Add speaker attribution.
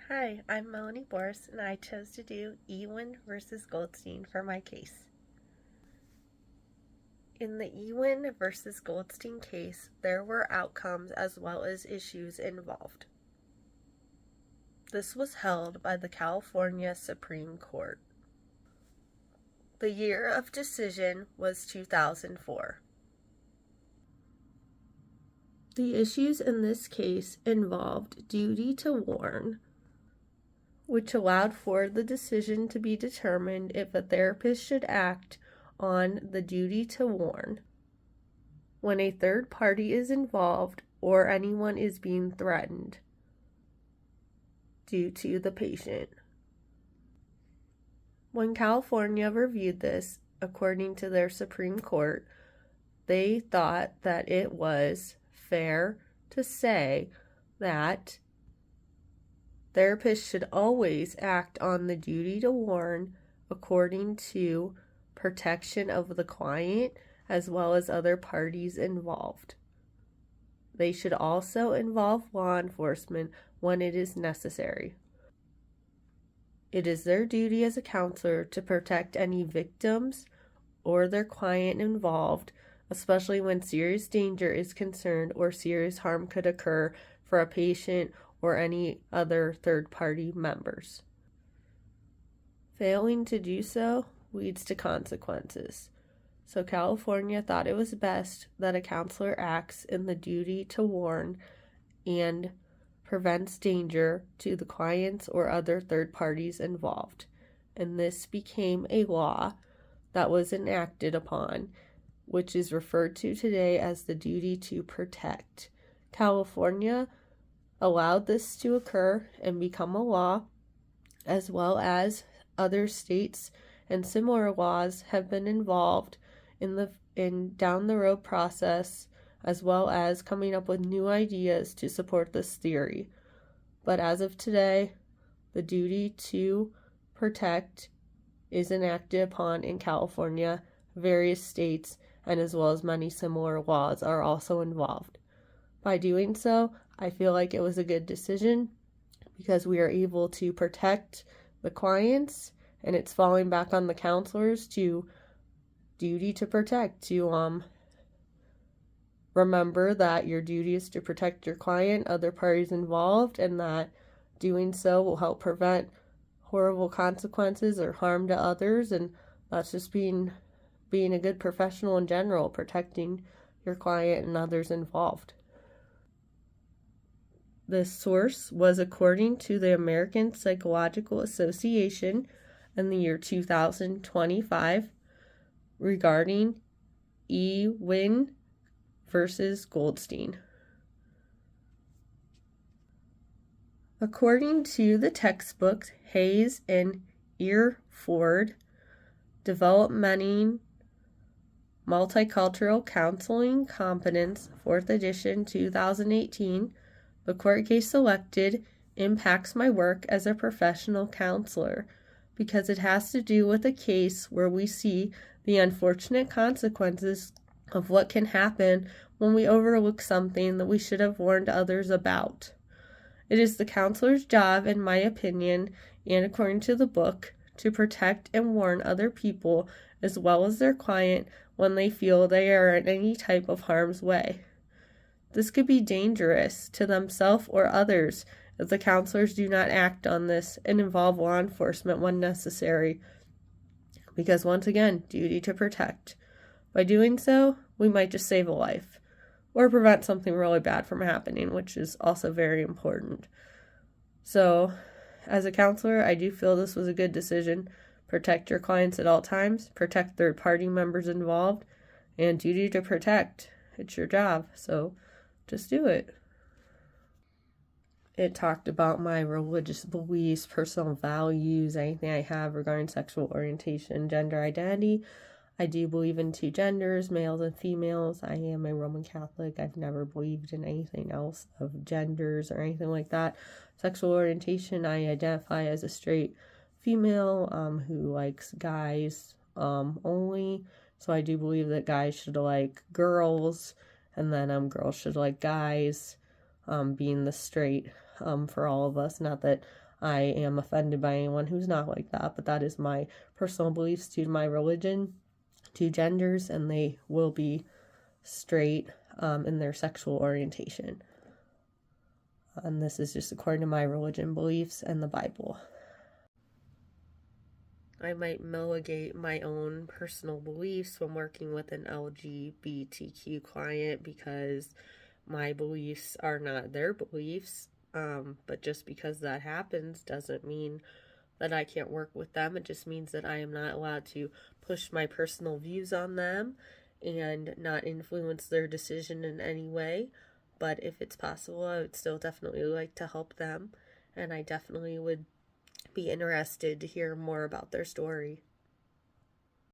Speaker 1: Hi, I'm Melanie Boros, and I chose to do Ewin versus Goldstein for my case. In the Ewin versus Goldstein case, there were outcomes as well as issues involved. This was held by the California Supreme Court. The year of decision was 2004. The issues in this case involved duty to warn, which allowed for the decision to be determined if a therapist should act on the duty to warn when a third party is involved or anyone is being threatened due to the patient. When California reviewed this, according to their Supreme Court, they thought that it was fair to say that therapists should always act on the duty to warn according to protection of the client as well as other parties involved. They should also involve law enforcement when it is necessary. It is their duty as a counselor to protect any victims or their client involved, especially when serious danger is concerned or serious harm could occur for a patient or any other third-party members. Failing to do so leads to consequences. So California thought it was best that a counselor acts in the duty to warn and prevents danger to the clients or other third parties involved. And this became a law that was enacted upon, which is referred to today as the duty to protect. California allowed this to occur and become a law, as well as other states and similar laws have been involved in down the road process, as well as coming up with new ideas to support this theory. But as of today, the duty to protect is enacted upon in California. Various states and as well as many similar laws are also involved. By doing so, I feel like it was a good decision because we are able to protect the clients, and it's falling back on the counselors to duty to protect, to remember that your duty is to protect your client, other parties involved, and that doing so will help prevent horrible consequences or harm to others. And that's just being a good professional in general, protecting your client and others involved. This source was according to the American Psychological Association in the year 2025 regarding Ewin versus Goldstein. According to the textbooks Hayes and Earford, Developmenting Multicultural Counseling Competence, 4th edition, 2018, the court case selected impacts my work as a professional counselor because it has to do with a case where we see the unfortunate consequences of what can happen when we overlook something that we should have warned others about. It is the counselor's job, in my opinion, and according to the book, to protect and warn other people as well as their client when they feel they are in any type of harm's way. This could be dangerous to themselves or others if the counselors do not act on this and involve law enforcement when necessary. Because once again, duty to protect. By doing so, we might just save a life or prevent something really bad from happening, which is also very important. So, as a counselor, I do feel this was a good decision. Protect your clients at all times, protect third-party members involved, and duty to protect. It's your job, so just do it. It talked about my religious beliefs, personal values, anything I have regarding sexual orientation, gender identity. I do believe in two genders, males and females. I am a Roman Catholic. I've never believed in anything else of genders or anything like that. Sexual orientation, I identify as a straight female who likes guys only. So I do believe that guys should like girls, and then girls should like guys, being the straight for all of us. Not that I am offended by anyone who's not like that, but that is my personal beliefs due to my religion, two genders, and they will be straight in their sexual orientation. And this is just according to my religion beliefs and the Bible. I might mitigate my own personal beliefs when working with an LGBTQ client because my beliefs are not their beliefs. But just because that happens doesn't mean that I can't work with them. It just means that I am not allowed to push my personal views on them and not influence their decision in any way. But if it's possible, I would still definitely like to help them, and I definitely would be interested to hear more about their story.